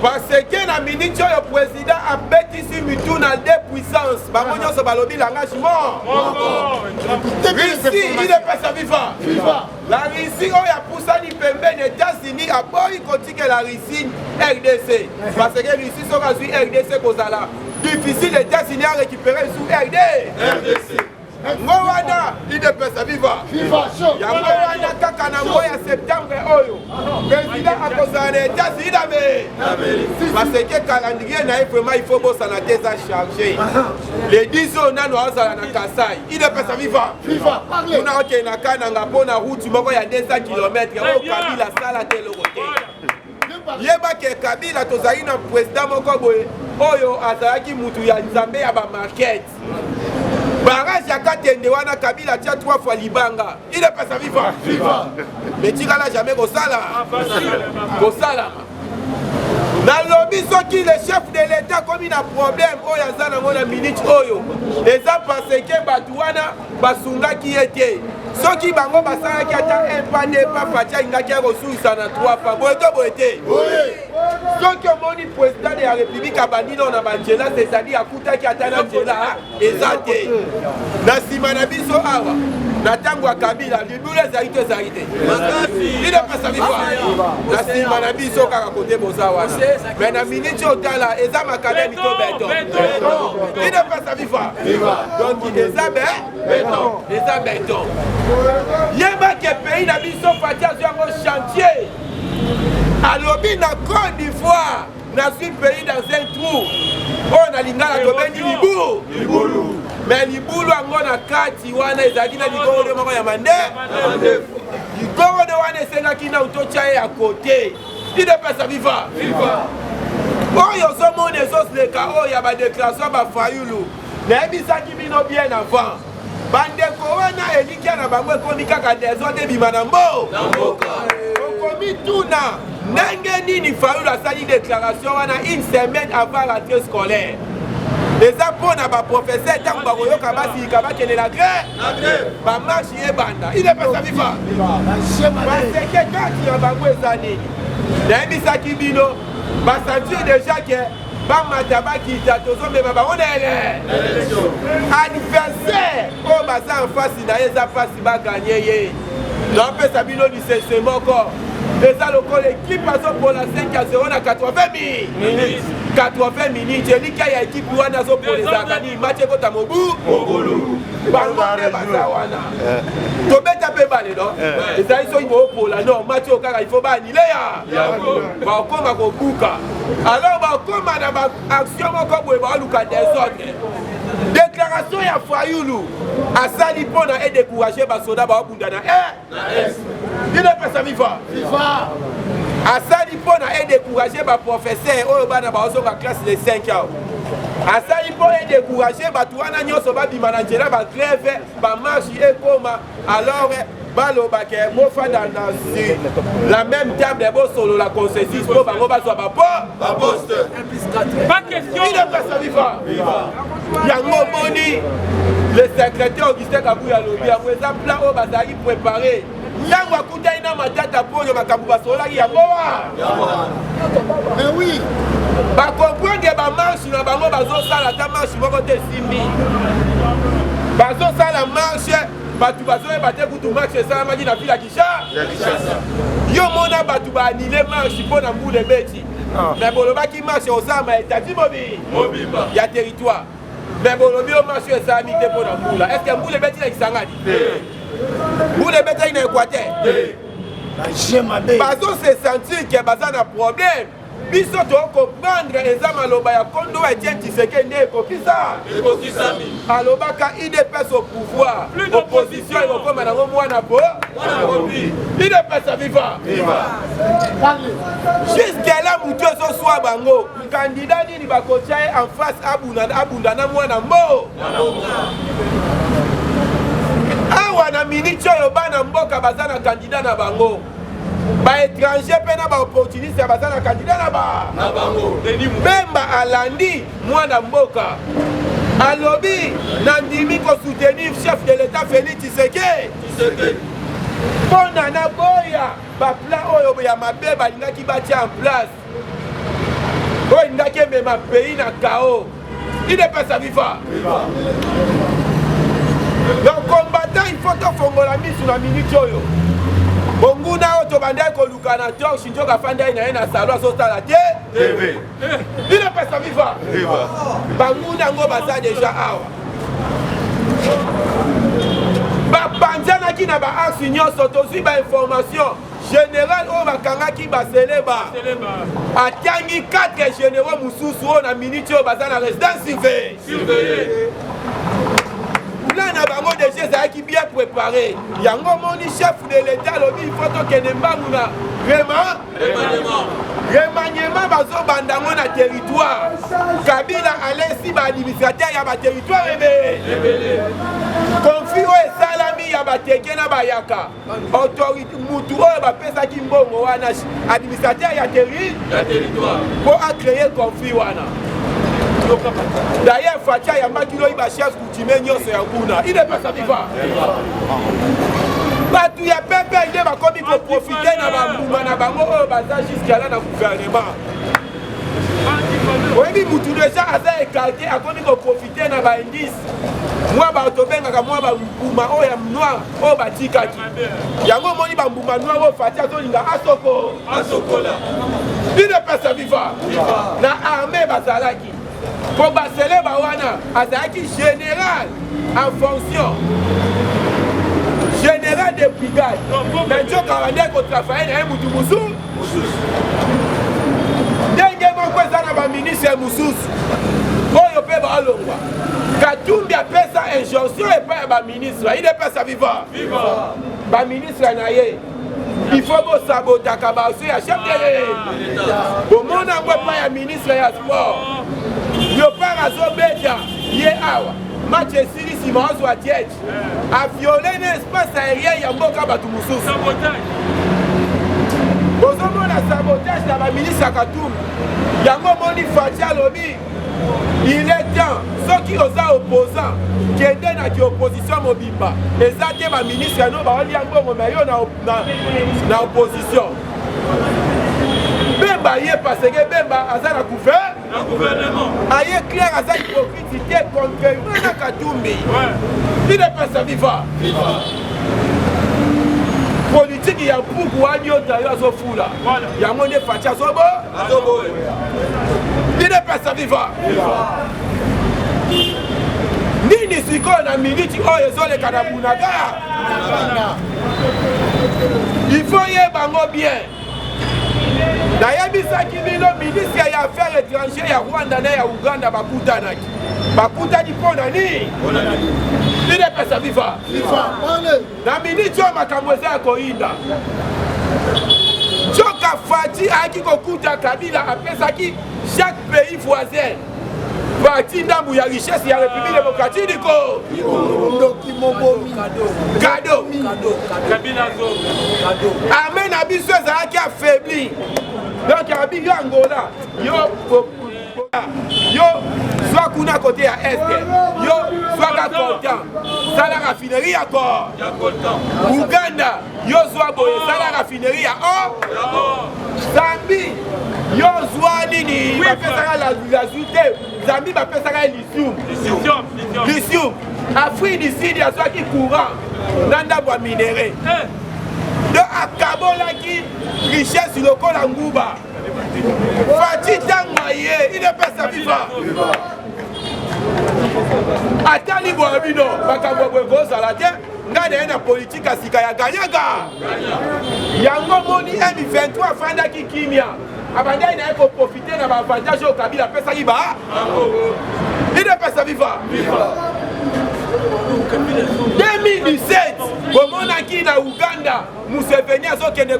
S3: Parce que na minute oyo président abetisi mitu na deux puissances bango nyonso balobi l'engagement Russie il dépasse sa FIFA. La Russie oyo apusani pembeni États-Unis aboyi kotike la Russie RDC parce que Russie soka zwi RDC kozala difficile les États-Unis à récupérer sous RDC. Mwana il dépasse sa FIFA. Ya mwana kaka na mois ya septembre oyo. Président a kozala na États-Unis parce que calendrier na vraiment il faut bosser na tesa chargé. Les 10 jours nano azala na Kasai. Il dépasse sa FIFA. On a ok na kananga pona route moko ya 200 km au Kabila sala telo côté. Yeba ke Kabila tozali na président moko boye oyo azalaki mutu ya Nzambe ya ba market. Barrage ya Katende wana Kabila tia 3 fois Libanga. Il est pas sa FIFA. Mais tu n'as jamais Kosala. Dans le lobby, qui le chef de l'État comme il a problème, oyo azana ngona minute oyo. Les a pensé que Batouana basunga qui était. Ceux qui bango basala qui ata un pas de pas fatia ingaki ressources na 3 fois. Boete. Ceux qui ont dit président de la République a banni dans la Banjela, c'est-à-dire à Kouta qui atteint Angela, et Zate. Nasima Nabiso Awa, Natangwa Kabila, les boulets zaïté. Il n'a pas sa vie. Nasima Nabiso Karakote Bozawa. Mais la minute au Tala, et Zama Kademi Béton. Il n'a pas sa vie. Donc il est béton. Yéba qui est pays d'Abiso Fatia sur un chantier.
S6: nalobi na Côte d'Ivoire na suis pays dans un trou oyo na lingala tobengi libulu mais libulu yango na kati wana ezalaki na likongode moko ya mandefu likongode wana esengaki na utotya ye ya kote idepesa viva oyo ozomona ezosileka oyo ya badéclaration ya bafayulu nayebisaki bino bien avant bandeko wana elikia na bango ekomi kaka desordre ebima na mboka okomi tuna ndenge nini fayulu asali déclaration wana une semaine avant rentrée scolaire eza mpona baprofesseur ntango bakoyoka basilika bakende na grève bamarshe ebanda idepesa viva baseke kati ya bango eza nini nayebisaki bino basentir déjà ke bamata bakita tozomema bango na ele adversaire oyo baza mpasi na ye eza mpasi baganye ye naopesa bino lisese moko eza lokola ekipe azopola 5-0 na 80 minutes elika ya ekipe wana azopolezaka ni match ekota mobulu bango nde baza wana tobeta mpe bale no ezali soki boopola no match oyo kaka ifo baanile ya bakoma kobuka alors bakoma na baaction moko boye baoluka desordre déclaration ya fayulu asali mpo na edécourage basoda baobunda na idepesa viva asali mpo na edécourage baprofesseur oyo bana baozoka classe de 5 awa asali mpo edécourage bato wana nyonso babima na nzela bagrève bamarshe ekoma alors balobake mofanda na la même table bosolola consensus mpo bango bazwa baposte idepesa viva yango moni le secrétaire Augustin Kabuya alobi yango eza plan oyo bazalaki préparé ntango akutani na matata mpo oyo makambo basololaki yango bakomprendre bamarshe na bango bazosala ata marshe moko te simbi bazosala marshe bato bazoyeba te kutu marshe esalamaki na ville ya Kinshasa yo mona bato baanile marshe mpo na mbula ebeti me bolobaki marshe osama etati mobimba ya territoire me bolobi yo marshe esalami te mpo na mbula estce mbula ebeti na Kisangani mbula ebetaki na Équateur bazose sentir ke baza na problème biso tokomprendre eza maloba ya Kondo Etienne Tshisekedi nde ekokisami alobaka idps au pouvoir opposition ekokoma nango mwana idps viva jusqu'à là mutu ezoswa bango kandida nini bakotya ye en face abunda na mwana mbo awa na miniti oyo bana mboka baza na kandida na bango baétranger mpe na baopportuniste baza na kandida na bango Bemba alandi mwana mboka alobi nandimi kosoutenir chef de l'état Félix Tshisekedi mpona na boya baplan oyo ya mabe balingaki batia en place oyo elingaki emema pays na kao idepesa viva donc combattant il faut tofongola misu na minute oyo bonguna oyo tobandaki koluka na torche nzoka afandaki na ye na salo azotala te idepesa viva banguna yango baza deja awa bapanzanaki na baarsi nyonso tozwi bainformation général oyo bakangaki baseleba atangi 4 généraux mosusu oyo na minute oyo baza na résidence surveillée na bango déjà ezalaki bien préparé yango moni chef de l'état alobi il faut tokende mbangu na remaniement bazobandango na territoire Kabila alesi baadministrateur ya baterritoire ebele conflit oyo esalami ya bateke na bayaka autorité mutu oyo bapesaki mbongo wana administrateur ya territoire mpo acréer conflit wana d'ailleurs Fatia yambaki loyiba chef coutumier nyonso ya kuna idepesa viva bato ya pepe nde bakomi koprofite na bambuma na bango oyo baza jusqu'à là na gouvernement oyebi mutu deja aza écarté akomi koprofite na baindice mwa bato bengaka mwa bambuma oyo ya noir oyo batikaki yango omoni bambuma noir oyo Fatia azolinga asokola idepesa viva na armée bazalaki po baseleba wana azalaki général en fonction général de brigade na nzoka wande kotrafaye na ye mutu mosusu moko eza na baministre mosusu oyo mpe balongwa Katumbi apesa injonction epai ya baministre idepesa viva baministre na ye il faut bosabotaka baso ya chef de bomona yango epai ya ministre ya sport Léopard azobeta ye awa match esili nsima ozwa tiete aviole na espace aérien ya mboka bato mosusu bozomona sabotage na baministre ya Katumbi yango moni Fatia alobi il est temps soki oza opposant kende na ki opposition mobimba eza te baministre yano baoli yango me yo na opposition Bemba ye parce que Bemba aza na gouvernement aye clair aza hypocrite contre na Katumbi il est pas sa viva politique ya mpuku anyota yo azofula yango nde Fatia azobo il est pas sa viva nini sikoyo na miniti oyo ezoleka na bunaga il faut yebango bien nayebisaki bino ministre ya affaires étrangères ya Rwanda na ya Uganda bakutani mpo na nini idepesa viva na miniti oyo makambo eza ya koyinda Joka Fati ayaki kokuta Kabila apesaki chaque pays voisin parti ndambu ya richesse ya République démocratique du Congo cadeau armée na biso ezalaki affaibli donc abi yo Angola yo soit kuna côté ya est yo soit content sala raffinerie ya corps Uganda yo soit boye sala raffinerie ya or Zambie yo zwa nini bapesaka la zute Zambie bapesaka lithium Afrique du Sud azwaki courant na ndambo ya minere do akabolaki richesse lokola nguba Fati tangwa ye idepesa viva atali boya bino makambo boye kozala te ngai naye na politike asika ya ganyaga yango moni M23 afandaki kimia abandai naye koprofite na baavantage oyo Kabila apesaki ba idepesa viva 2017 bomonaki na Uganda Museveni azokende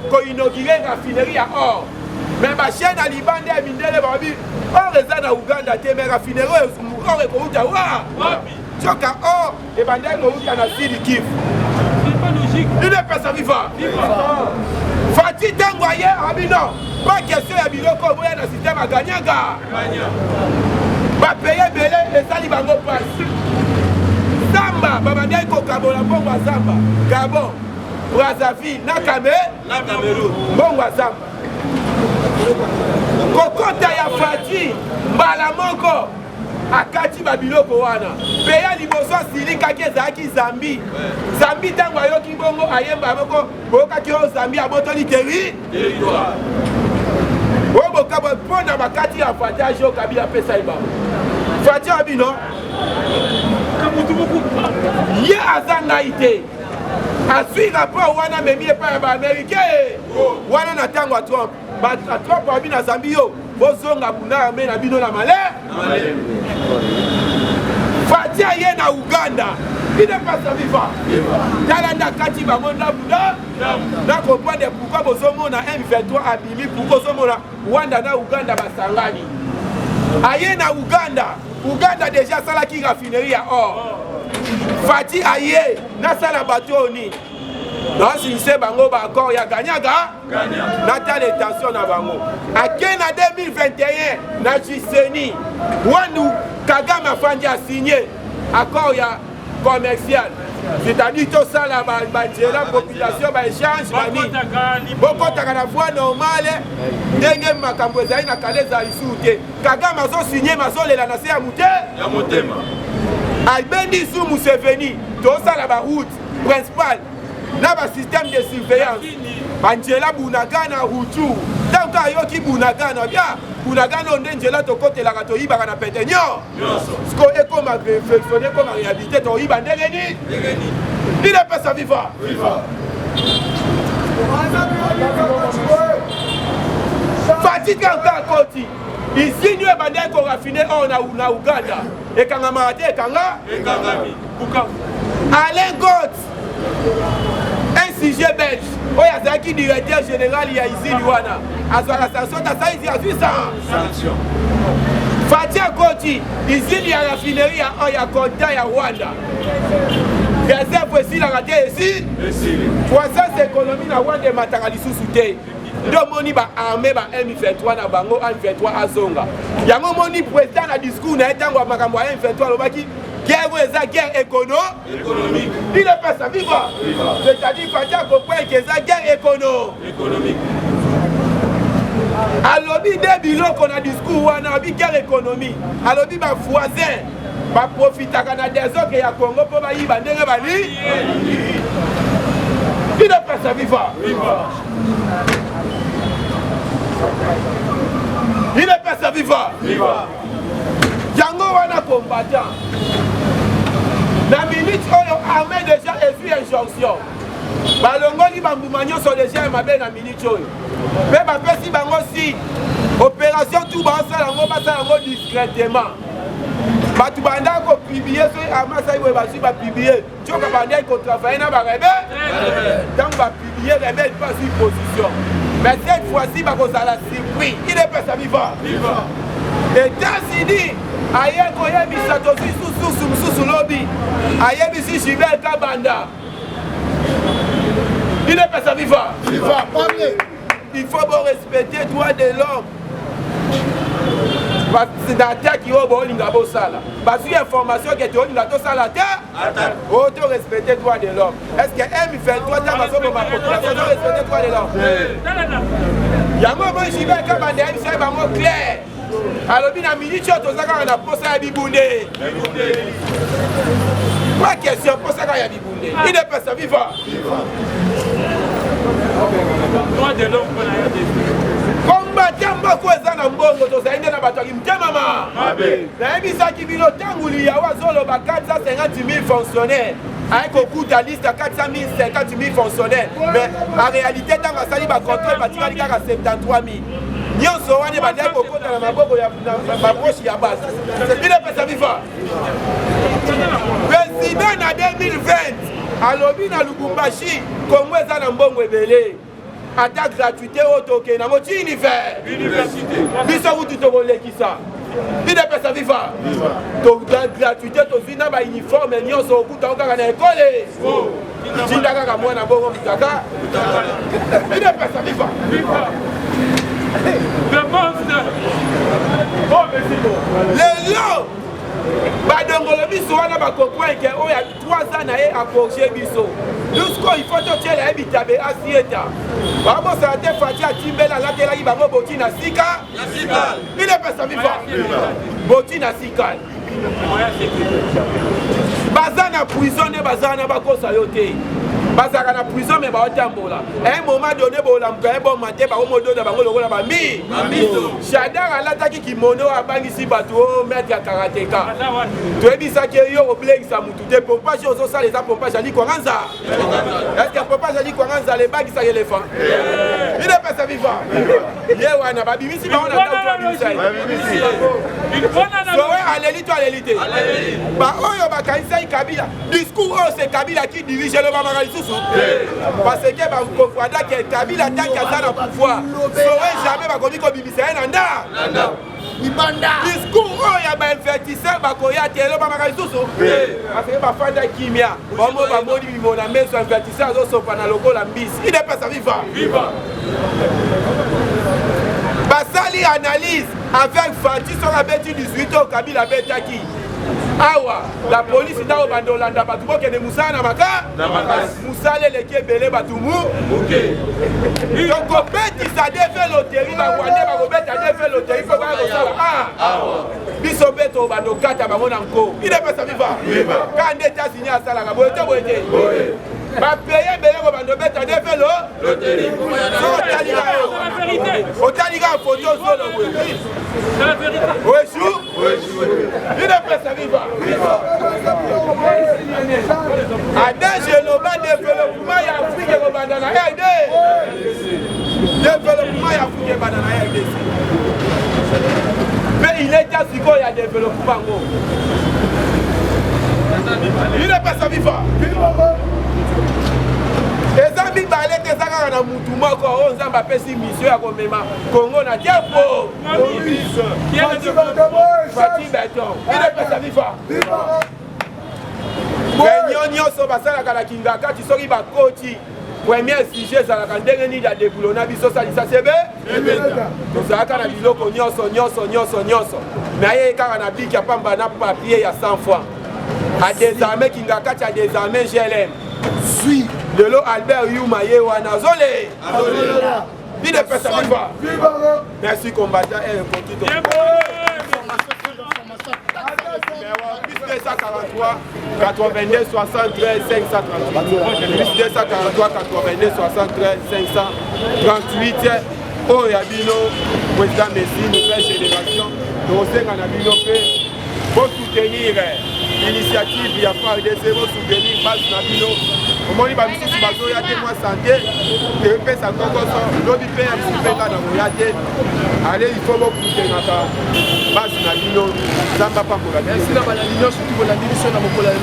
S6: koinogire raffinerie ya or me bachaine ya libanda ya mindele babi or eza na Uganda te me raffinerie or ekouta wa joka or ebandai kouta na Sud Kivu idepesa viva Fati tango aye abino pas question ya biloko boya na système ya ganyaga bapaye bele esali bango pasi Zamba babandai kokabola mbongo ya Zamba Gabon Brazzaville na Cameroun mbongo ya Zamba kokota ya Fati mbala moko akati babiloko wana peya liboso asilikaki ezalaki Zambie ntango ayoki bongo ayemba moko boyokaki oyo Zambie abotoli territoire oyo bokabo mpo na bakati ya Fati ajo Kabila apesa ibango Fati abino ye aza ngai te azwi rapport wana memi epai ya baaméricain wana na ntango ya Trump Trump abi na Zambie yo bozonga buna arme na bino na male Fati aye na Uganda idepasa viva tala nda kati bango ndabuda na comprendre pourquoi bozomona M23 abimi pourquoi bozomona Rwanda na Uganda basangani aye na Uganda déjà salaki raffinerie ya or Fati aye na sala bateau ni nasinise bango baaccord ya ganyaga natala tension na bango ake na 2021 na Giseni wandu Kagame afandi asigné accord ya commercial c'est-à-dire tout ça là la population ba échange bani bokotaka na voie normale ndenge makambo ezali na kaleza lisuute Kagame azo signé mazolela na se ya motema albendi su Museveni to sala ba route principale na ba système de surveillance banjela Bunagana Rutu donc ayoki Bunagana bia Bunagana onde njela to kotelaka to yibaka na pete nyo sko ekoma perfectionner comme réalité to yiba ndenge ni il est pas sa viva Fati esika encore koti ici nous ebandai ko raffiner on na Uganda ekanga marate ekanga Alain Got un sujet belge oyo azalaki directeur général ya izini wana azwaka sanction tasaisi azwi sanction Fatia Koti izini ya raffinerie ya konta ya Rwanda réserve esilaka te esi croissance économie na Rwanda emataka lisusu te nde moni baarme ba M23 na bango M23 azonga yango moni président na discours na ye ntango ya makambo ya M23 alobaki guerre oyo eza guerre économique il est pas ça vivre c'est-à-dire Fatia comprendre que eza guerre économique alobi de biloko na discours wana alobi guerre économique alobi bavoisin baprofitaka na desoke ya Congo mpo bayiba ndenge bali il est pas ça vivre il est pas ça vivre yango wana combattant na minute oyo armée déjà ezwi injonction balongoli bambuma nyonso déjà mabe na minute oyo mpe bapesi bango si opération tu basala yango discrètement bato bandaki kopiblie soki amasai boye bazwi bapiblie tioka bandaki kotravaille na barebele ntango bapiblie rebele mpe azwi position mais cette fois-ci bakozala surpris il est pesa vivant États-Unis aye koyebisa tozwi susu mosusu lobi ayebisi Gilbert Kabanda il est pesa vivant il faut respecter droit de l'homme d'attaque oyo bolinga bosala bazwi information ke tolinga tosala te oto respecter droit de l'homme est ce que M23 ntango azoboma population to respecter droit de l'homme yango boyi Gilbert Kabanda yebisa bango clair alobi na minute oyo toza kaka na posa ya bibunde pas question posa kaka ya bibunde il est pas sa vivant
S2: droit de l'homme
S6: combattant mboko eza na mbongo tozali nde na bato aki mtemama nayebisaki bino ntango liyawo azoloba 450 000 fonctionnaires aye kokuta liste ya 400 000 50 000 fonctionnaires mais en réalité ntango asali bacontrôle batikali kaka 73 000 nyonso wana bandaki kokota na maboko ya babroche ya base sebile pesa viva président na 2020 alobi na Lubumbashi Kongo eza na mbongo ebele ata gratuité oyo tokende nango ti université biso kutu tokolekisa ide pesa viva gratuité tozwi na bauniforme nyonso okutango kaka na ekole tinda kaka mwana bongo mutaka ide pesa viva lelo badongolo biso wana bakopoint ke oyo 3 ans na ye akorge biso jusqu'o il faut totiela ye bitabe asieta babosala te Fatia atimbela alatelaki bango boti na sika ile pesa viva boti na sika baza na prison ne baza na bakosa yo te bazaka na prison me baotambola un moment donné bolamuka ye boma te baomodona bango lokola bami Shadar alataki kimono abangisi bato o maître ya karateka toyebisaki yo koblekisa mutu te pompage ozosala eza pompage ali kwanganza est-ce que pompage ali kwanganza lebakisaka éléphant ine pesa viva ye wana babimisi bango na taobimisa sowe aleli to aleli te baoyo bakanisaki Kabila discours oyo c'est Kabila qui dirige le bamaka lisusu parce que bakokwada ke Kabila tanki aza na pouvoir sowe jamais bakomi kobimisa ye na nda discours oyo ya bainvertisseur bakoya te elo bamaka lisusu parce que bafanda kimia bomo bamoni bimo na meso invertisseur azosopa na lokola mbisi ide pesa viva basali analyse avec Fati sur la bêtise 18 ans Kabila betaki awa la police ntango bandolanda bato bokende mosala na makasi mosala eleki ebele bato mu tokobetisa defe loteri barwande bakobeta defe loteri mpo baya kosala biso mpe to bandokata bango na nko idepesa viva ka nde Etats-Unis asalaka boye to boye te bapeye ebele ko bandobeta defe loteri otalika foto solo boye oesu idepesa viva adage loba développement ya Afrique kobanda na RD développement ya Afrique ebanda na RDC Mais il est déjà si il y a développement. Il n'est pas sa vie fort. Les amis balais que ça a un moutouma quand on a pas fait mission à Komema. Congo na diapo. Fatih Béton. Il n'est pas sa vie fort. Réunion so basala kala kingaka tu sori ba coach. Premier sujet ça la ndenge ni ya déboulona biso ça c'est bé. Donc ça kana biloko nyonso. Mais aye kaka na biki ya pamba na papier ya 100 fois. A désarmer kingaka tu a désarmer GLM.
S5: Suis.
S6: De l'eau Albert Youma Yewana Zolé. Vide personne viva. Merci combattant et un petit peu. 243 82 73 538. 243 82 73 538. Oh Yabino, président Messi, nouvelle génération. Nous sommes pour soutenir l'initiative, il y a pas de zéro soutenir base Nabino. Au moins, il va nous soutenir moi santé. Et puis, ça commence à l'objet un petit peu dans le voyage. Allez, il faut beaucoup soutenir base Nabino. Ça ne va pas pour la vie. Merci, la surtout pour la division dans mon collège.